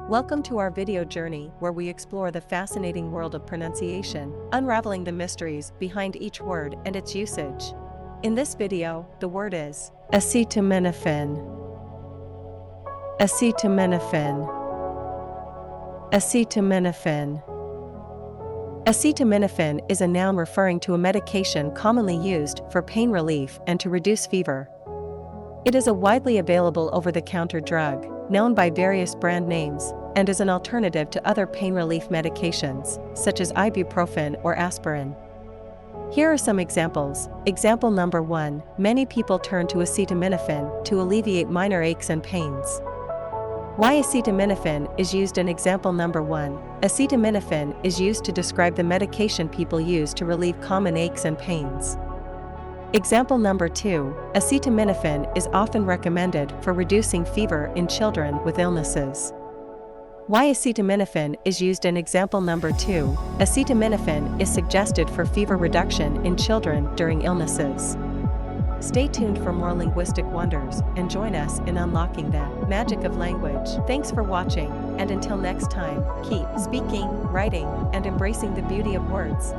Welcome to our video journey where we explore the fascinating world of pronunciation, unraveling the mysteries behind each word and its usage. In this video, the word is acetaminophen. Acetaminophen. Acetaminophen. Acetaminophen is a noun referring to a medication commonly used for pain relief and to reduce fever. It is a widely available over-the-counter drug, known by various brand names, and is an alternative to other pain relief medications, such as ibuprofen or aspirin. Here are some examples. Example number 1, many people turn to acetaminophen to alleviate minor aches and pains. Why acetaminophen is used in example number 1. Acetaminophen is used to describe the medication people use to relieve common aches and pains. Example number 2, acetaminophen is often recommended for reducing fever in children with illnesses. Why acetaminophen is used in example number 2. Acetaminophen is suggested for fever reduction in children during illnesses. Stay tuned for more linguistic wonders and join us in unlocking the magic of language. Thanks for watching, and until next time, keep speaking, writing, and embracing the beauty of words.